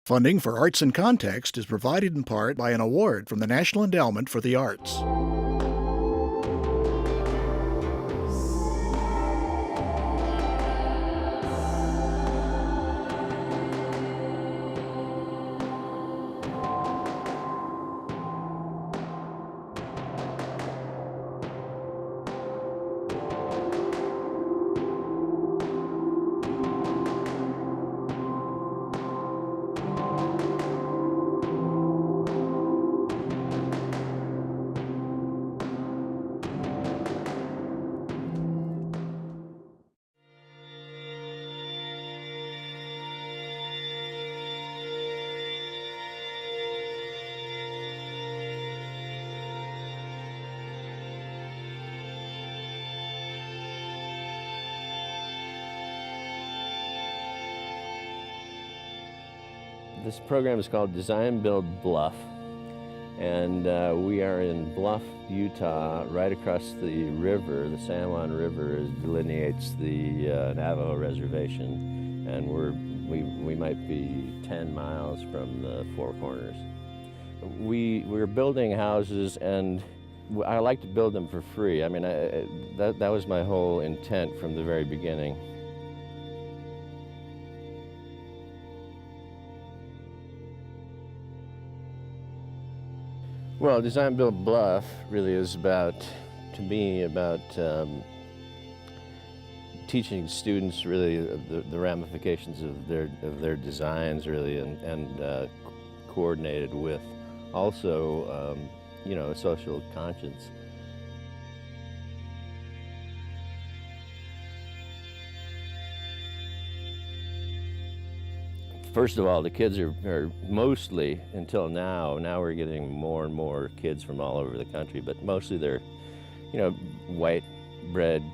Funding for Arts in Context is provided in part by an award from the National Endowment for the Arts. This program is called Design Build Bluff, and we are in Bluff, Utah, right across the river. The San Juan River delineates the Navajo Reservation, and we might be 10 miles from the Four Corners. We're building houses, and I like to build them for free. I mean, that was my whole intent from the very beginning. Well, Design Build Bluff really is to me, about teaching students really the ramifications of their designs, really, and coordinated with also, a social conscience. First of all, the kids are mostly, until now we're getting more and more kids from all over the country, but mostly they're, white bread,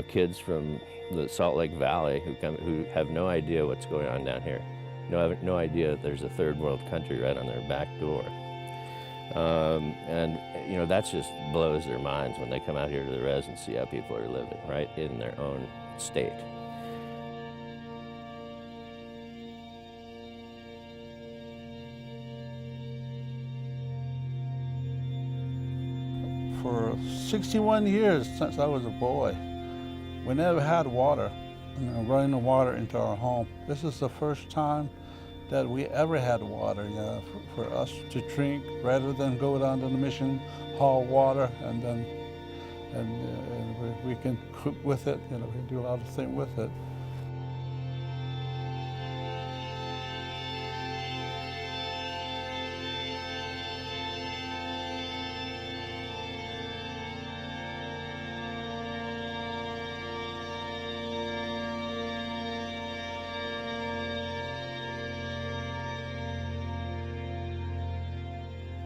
kids from the Salt Lake Valley who have no idea what's going on down here. No idea that there's a third world country right on their back door. And that just blows their minds when they come out here to the res and see how people are living right in their own state. For 61 years since I was a boy, we never had water, running water into our home. This is the first time that we ever had water, for us to drink, rather than go down to the mission, haul water, and then we can cook with it. We can do a lot of things with it.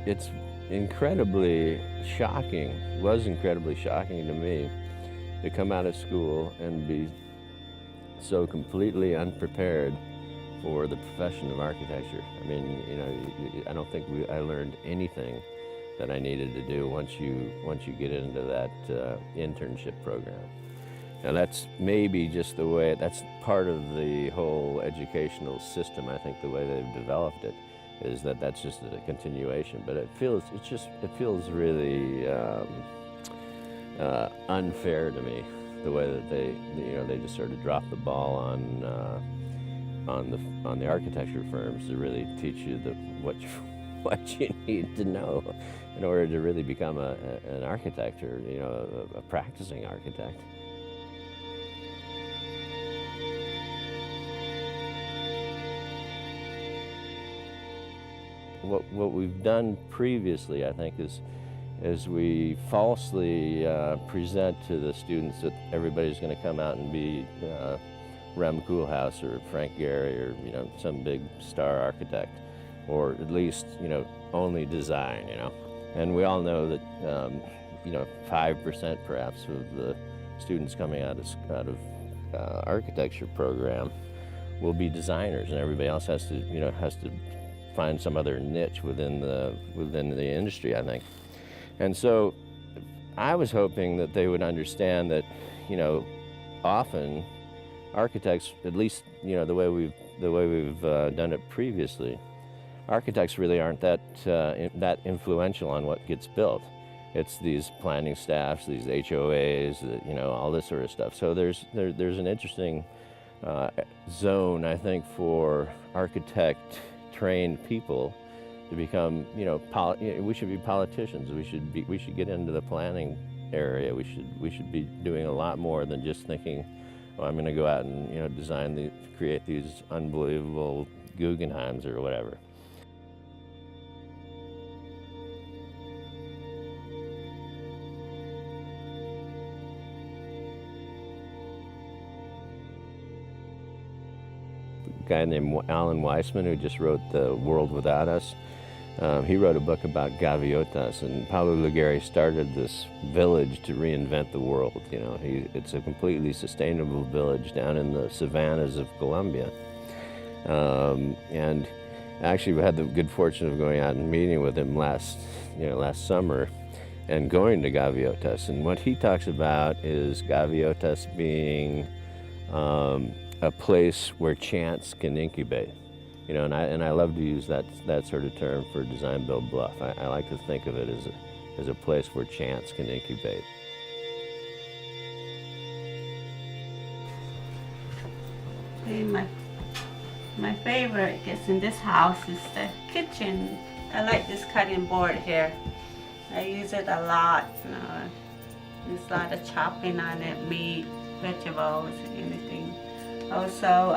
It's incredibly shocking, was incredibly shocking to me to come out of school and be so completely unprepared for the profession of architecture. I mean, I don't think I learned anything that I needed to do once you get into that internship program. Now that's maybe just that's part of the whole educational system, I think, the way they've developed it. Is that's just a continuation, but it feels really unfair to me, the way that they just sort of drop the ball on the architecture firms to really teach you what you need to know in order to really become an architect, or a practicing architect. What we've done previously, I think, is we falsely present to the students that everybody's going to come out and be Rem Koolhaas or Frank Gehry or some big star architect, or at least only design. And we all know that 5% perhaps of the students coming out of architecture program will be designers, and everybody else has to find some other niche within the industry, I think. And so I was hoping that they would understand that, often architects, at least, the way we've the way we've done it previously, architects really aren't that influential on what gets built. It's these planning staffs, these HOAs, you know, all this sort of stuff. So there's an interesting zone, I think, for architect-trained people to become, you know, we should be politicians. We should get into the planning area. We should be doing a lot more than just thinking, oh, I'm going to go out and, you know, create these unbelievable Guggenheims or whatever. A guy named Alan Weissman, who just wrote The World Without Us, he wrote a book about gaviotas, and Pablo Lugheri started this village to reinvent the world. You know, it's a completely sustainable village down in the savannas of Colombia. And actually, we had the good fortune of going out and meeting with him last summer, and going to gaviotas. And what he talks about is gaviotas being a place where chance can incubate. You know, and I love to use that sort of term for Design Build Bluff. I like to think of it as a place where chance can incubate. My favorite, I guess, in this house is the kitchen. I like this cutting board here. I use it a lot. You know, there's a lot of chopping on it, meat, vegetables, anything. Also,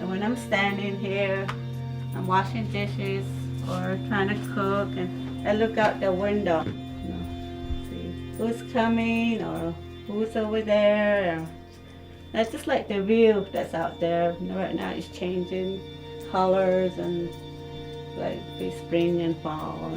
when I'm standing here, I'm washing dishes or trying to cook, and I look out the window, you know, see who's coming or who's over there. I just like the view that's out there. You know, right now it's changing colors and like the spring and fall.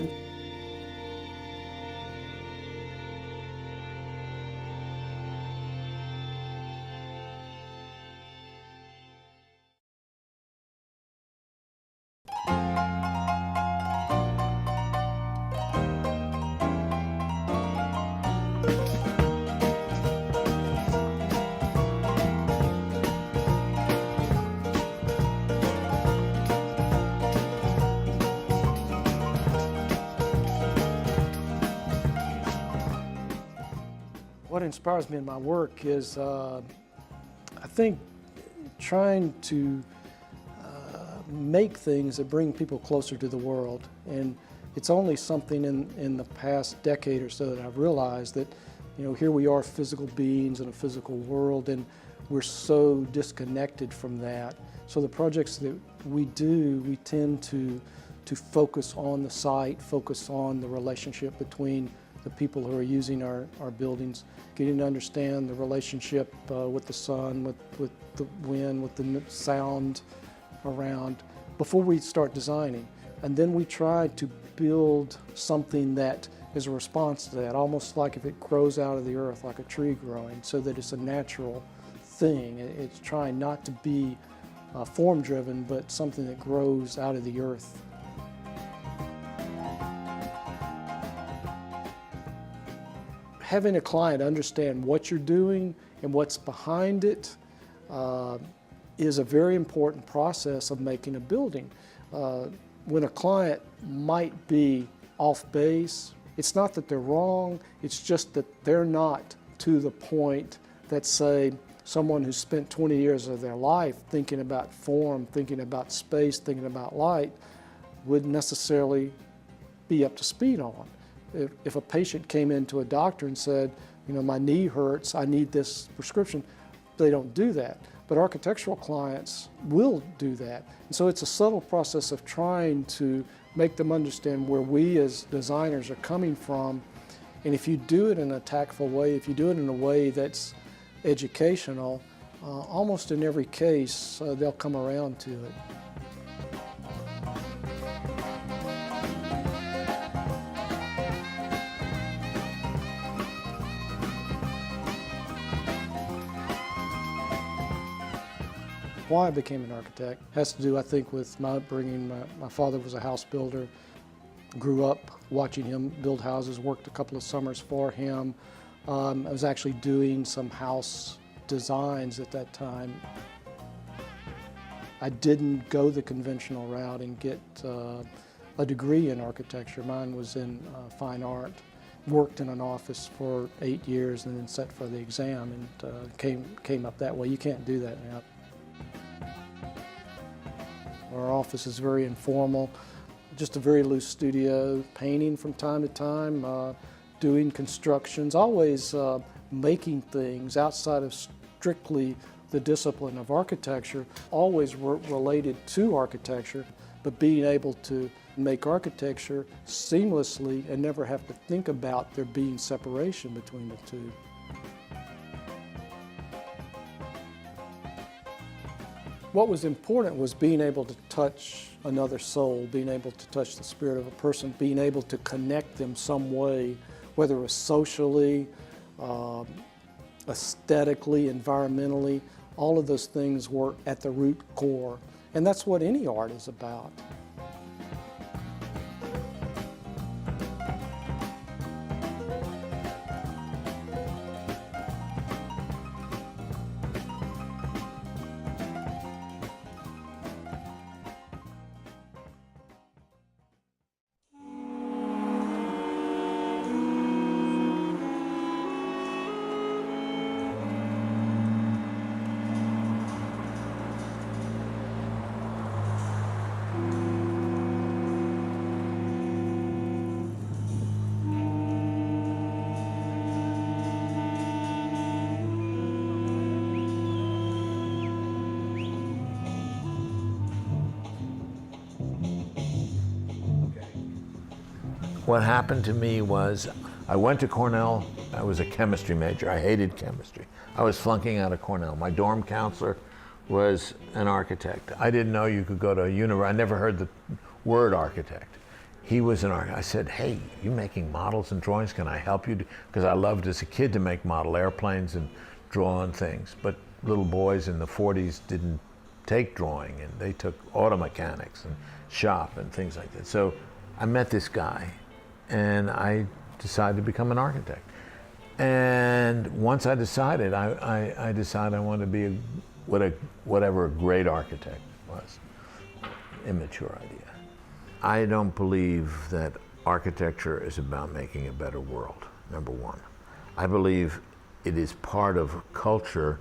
What inspires me in my work is, I think, trying to make things that bring people closer to the world. And it's only something in the past decade or so that I've realized that, you know, here we are physical beings in a physical world, and we're so disconnected from that. So the projects that we do, we tend to focus on the site, focus on the relationship between the people who are using our buildings, getting to understand the relationship with the sun, with the wind, with the sound around before we start designing. And then we try to build something that is a response to that, almost like if it grows out of the earth, like a tree growing, so that it's a natural thing. It's trying not to be form-driven, but something that grows out of the earth. Having a client understand what you're doing and what's behind it is a very important process of making a building. When a client might be off base, it's not that they're wrong, it's just that they're not to the point that, say, someone who spent 20 years of their life thinking about form, thinking about space, thinking about light, would necessarily be up to speed on. If a patient came into a doctor and said, you know, my knee hurts, I need this prescription, they don't do that. But architectural clients will do that. And so it's a subtle process of trying to make them understand where we as designers are coming from. And if you do it in a tactful way, if you do it in a way that's educational, almost in every case, they'll come around to it. Why I became an architect has to do, I think, with my upbringing. My father was a house builder, grew up watching him build houses, worked a couple of summers for him. I was actually doing some house designs at that time. I didn't go the conventional route and get a degree in architecture. Mine was in fine art. Worked in an office for 8 years and then sat for the exam and came up that way. You can't do that now. Our office is very informal, just a very loose studio, painting from time to time, doing constructions, always making things outside of strictly the discipline of architecture, always related to architecture, but being able to make architecture seamlessly and never have to think about there being separation between the two. What was important was being able to touch another soul, being able to touch the spirit of a person, being able to connect them some way, whether it was socially, aesthetically, environmentally. All of those things were at the root core. And that's what any art is about. What happened to me was I went to Cornell. I was a chemistry major. I hated chemistry. I was flunking out of Cornell. My dorm counselor was an architect. I didn't know you could go to a university. I never heard the word architect. He was an architect. I said, hey, you making models and drawings? Can I help you? Because I loved as a kid to make model airplanes and draw on things. But little boys in the 40s didn't take drawing, and they took auto mechanics and shop and things like that. So I met this guy, and I decided to become an architect. And once I decided, I decided I wanted to be whatever a great architect was. Immature idea. I don't believe that architecture is about making a better world, number one. I believe it is part of culture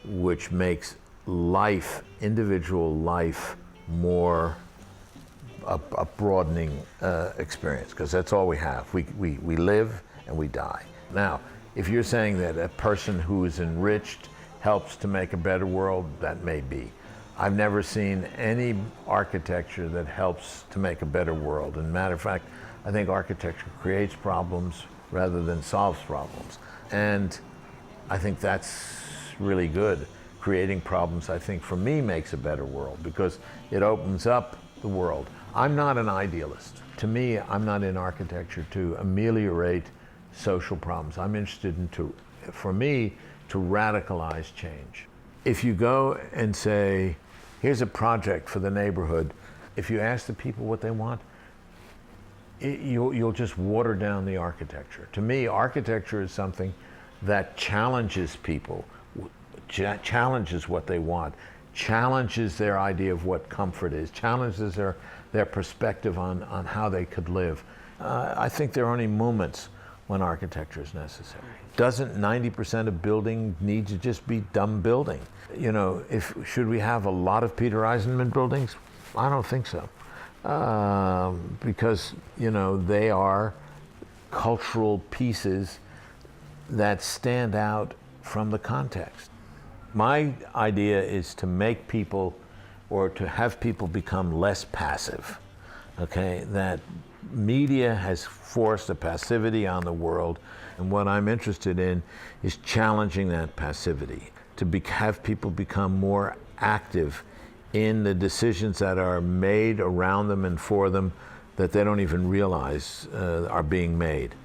which makes life, individual life, more a broadening experience, because that's all we have. We live and we die. Now, if you're saying that a person who is enriched helps to make a better world, that may be. I've never seen any architecture that helps to make a better world. And matter of fact, I think architecture creates problems rather than solves problems. And I think that's really good. Creating problems, I think, for me, makes a better world because it opens up the world. I'm not an idealist. To me, I'm not in architecture to ameliorate social problems. I'm interested in, for me, to radicalize change. If you go and say, here's a project for the neighborhood, if you ask the people what they want, you'll just water down the architecture. To me, architecture is something that challenges people, challenges what they want, challenges their idea of what comfort is, challenges their perspective on how they could live. I think there are only moments when architecture is necessary. Doesn't 90% of building need to just be dumb building? You know, should we have a lot of Peter Eisenman buildings? I don't think so. Because, you know, they are cultural pieces that stand out from the context. My idea is to make people, or to have people become less passive, okay? That media has forced a passivity on the world, and what I'm interested in is challenging that passivity, to have people become more active in the decisions that are made around them and for them that they don't even realize are being made.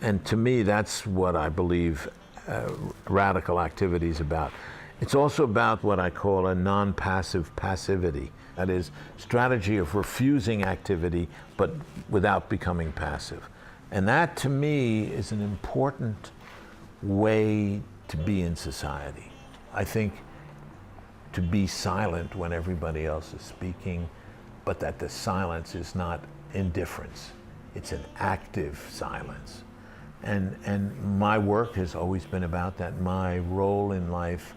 And to me, that's what I believe radical activity is about. It's also about what I call a non-passive passivity. That is, strategy of refusing activity, but without becoming passive. And that, to me, is an important way to be in society. I think to be silent when everybody else is speaking, but that the silence is not indifference. It's an active silence. And my work has always been about that. My role in life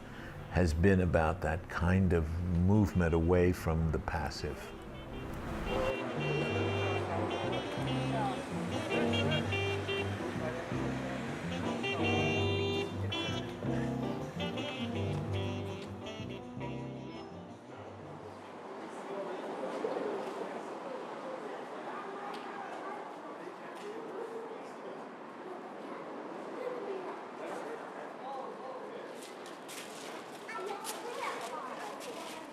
has been about that kind of movement away from the passive.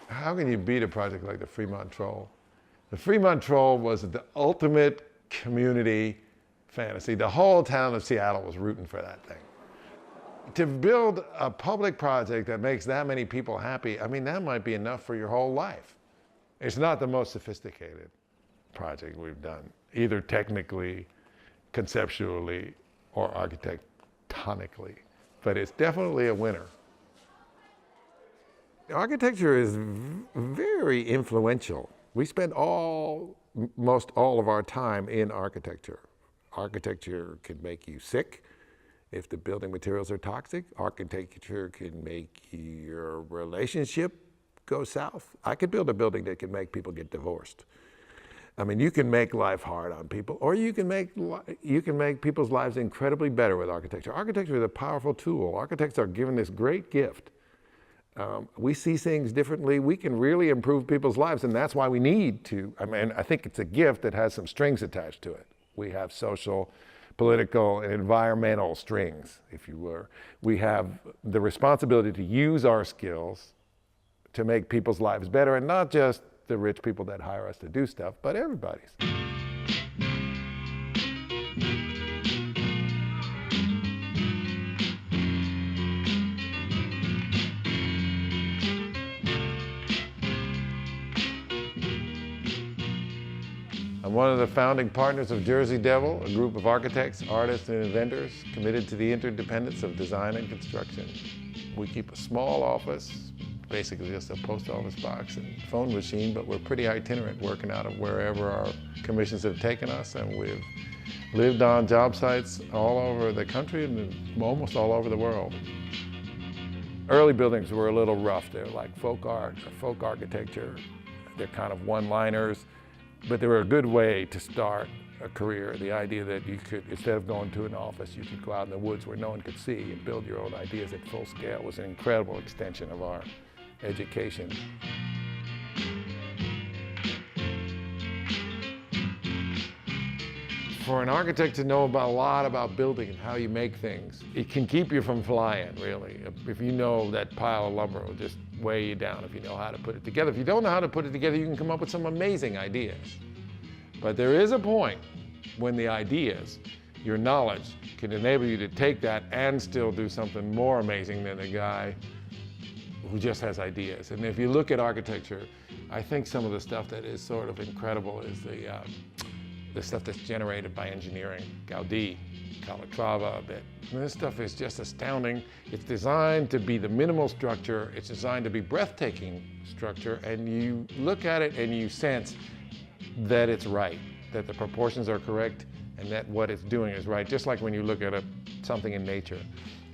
How can you beat a project like the Fremont Troll? The Fremont Troll was the ultimate community fantasy. The whole town of Seattle was rooting for that thing. To build a public project that makes that many people happy, I mean, that might be enough for your whole life. It's not the most sophisticated project we've done, either technically, conceptually, or architectonically, but it's definitely a winner. Architecture is very influential. We spend most all of our time in architecture. Architecture can make you sick if the building materials are toxic. Architecture can make your relationship go south. I could build a building that can make people get divorced. I mean, you can make life hard on people, or you can make people's lives incredibly better with architecture. Architecture is a powerful tool. Architects are given this great gift. We see things differently. We can really improve people's lives, and that's why we need to. I mean, I think it's a gift that has some strings attached to it. We have social, political, and environmental strings, if you were. We have the responsibility to use our skills to make people's lives better, and not just the rich people that hire us to do stuff, but everybody's. I'm one of the founding partners of Jersey Devil, a group of architects, artists, and inventors committed to the interdependence of design and construction. We keep a small office, basically just a post office box and phone machine, but we're pretty itinerant, working out of wherever our commissions have taken us, and we've lived on job sites all over the country and almost all over the world. Early buildings were a little rough. They're like folk art or folk architecture. They're kind of one-liners. But they were a good way to start a career. The idea that you could, instead of going to an office, you could go out in the woods where no one could see and build your own ideas at full scale was an incredible extension of our education. For an architect to know a lot about building and how you make things, it can keep you from flying, really. If you know that pile of lumber will just weigh you down if you know how to put it together. If you don't know how to put it together, you can come up with some amazing ideas. But there is a point when the ideas, your knowledge, can enable you to take that and still do something more amazing than the guy who just has ideas. And if you look at architecture, I think some of the stuff that is sort of incredible is the stuff that's generated by engineering. Gaudi, Calatrava a bit. And this stuff is just astounding. It's designed to be the minimal structure. It's designed to be breathtaking structure. And you look at it and you sense that it's right, that the proportions are correct, and that what it's doing is right, just like when you look at something in nature.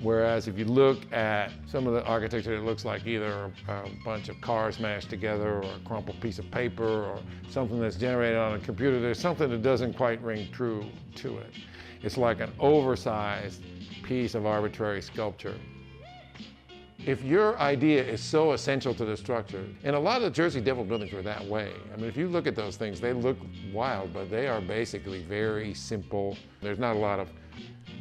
Whereas if you look at some of the architecture, it looks like either a bunch of cars mashed together or a crumpled piece of paper or something that's generated on a computer. There's something that doesn't quite ring true to it. It's like an oversized piece of arbitrary sculpture. If your idea is so essential to the structure, and a lot of the Jersey Devil buildings were that way. I mean, if you look at those things, they look wild, but they are basically very simple. There's not a lot of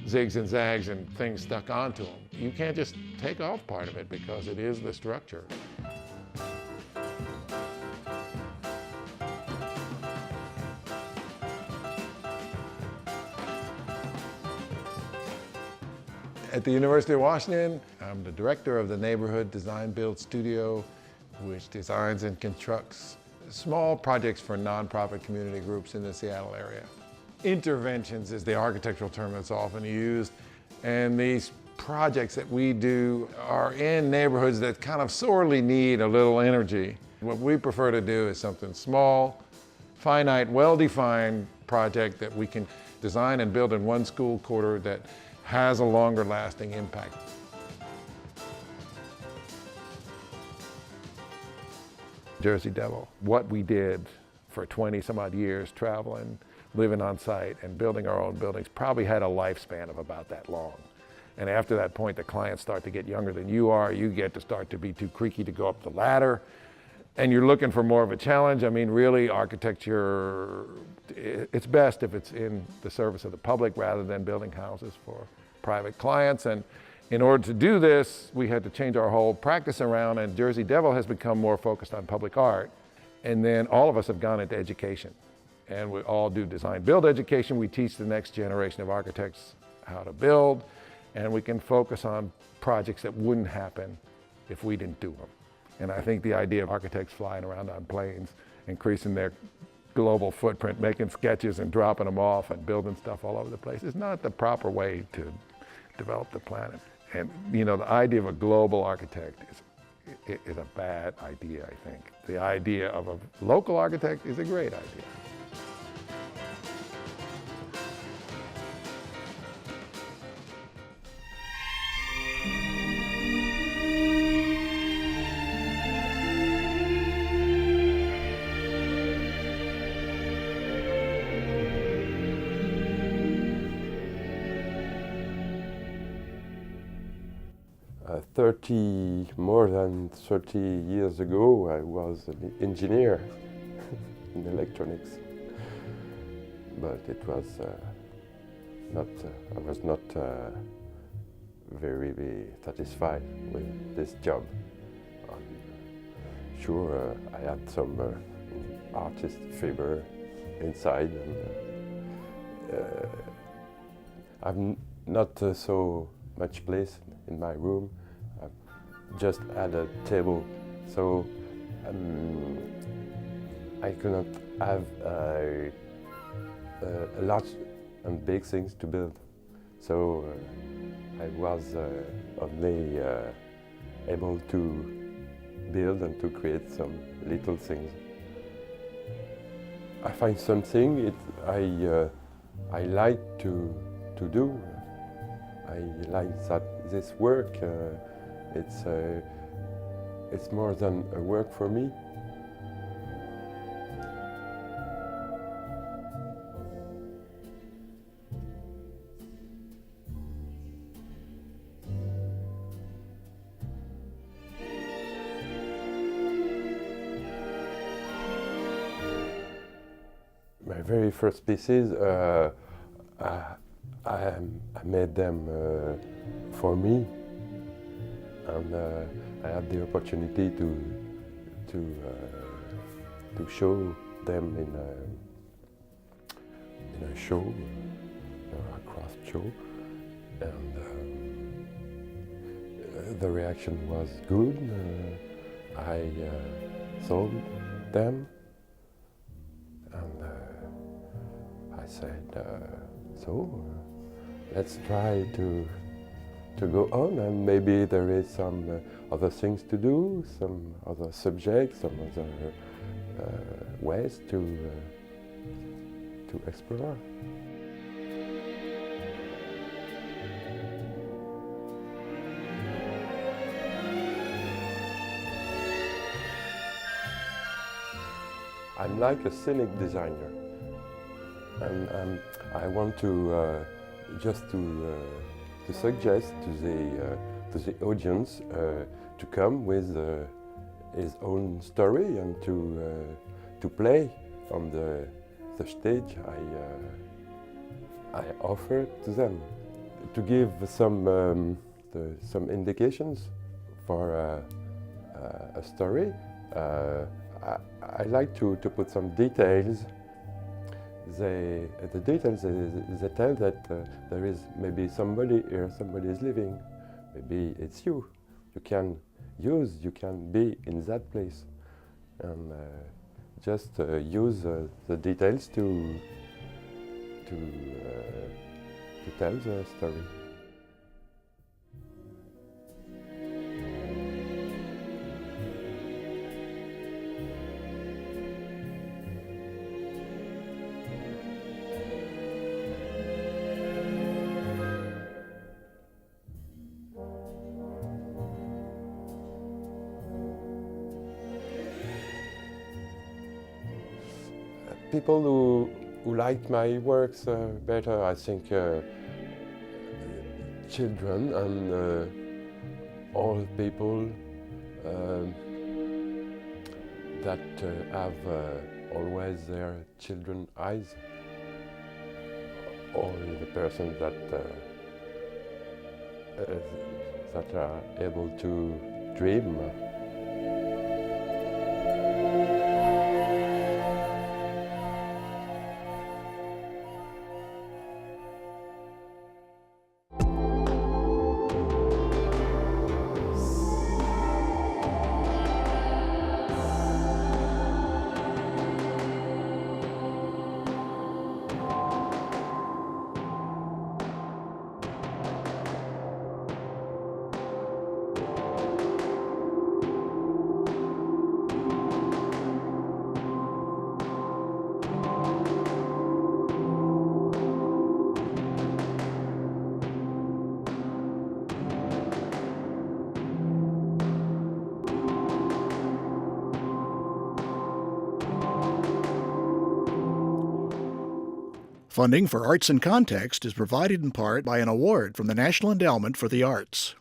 zigs and zags and things stuck onto them. You can't just take off part of it because it is the structure. At the University of Washington, I'm the director of the Neighborhood Design Build Studio, which designs and constructs small projects for nonprofit community groups in the Seattle area. Interventions is the architectural term that's often used, and these projects that we do are in neighborhoods that kind of sorely need a little energy. What we prefer to do is something small, finite, well-defined project that we can design and build in one school quarter that has a longer lasting impact. Jersey Devil, what we did for 20 some odd years traveling, living on site and building our own buildings probably had a lifespan of about that long. And after that point, the clients start to get younger than you are. You get to start to be too creaky to go up the ladder. And you're looking for more of a challenge. I mean, really, architecture, it's best if it's in the service of the public rather than building houses for private clients. And in order to do this, we had to change our whole practice around, and Jersey Devil has become more focused on public art. And then all of us have gone into education. And we all do design build education. We teach the next generation of architects how to build, and we can focus on projects that wouldn't happen if we didn't do them. And I think the idea of architects flying around on planes, increasing their global footprint, making sketches and dropping them off and building stuff all over the place is not the proper way to develop the planet. And you know, the idea of a global architect is a bad idea, I think. The idea of a local architect is a great idea. More than 30 years ago, I was an engineer in electronics, but it was I was not very satisfied with this job. Sure, I had some artist fever inside, and I've not so much place in my room. Just had a table, so I could not have a large and big things to build. So I was only able to build and to create some little things. I find something I like to do. I like that this work. It's more than a work for me. My very first pieces, I made them for me. And I had the opportunity to show them in a show, a craft show, and the reaction was good. I sold them, and I said, so let's try to go on, and maybe there is some other things to do, some other subjects, some other ways to explore. I'm like a scenic designer, and I want to just to suggest to the audience to come with his own story and to play on the stage I offer to them, to give some indications for a story. I like to put some details. The details, they tell that there is maybe somebody here, somebody is living. Maybe it's you. You can be in that place. And just use the details to tell the story. people who like my works better, I think children and all people that have always their children eyes, or the person that are able to dream. Funding for Arts in Context is provided in part by an award from the National Endowment for the Arts.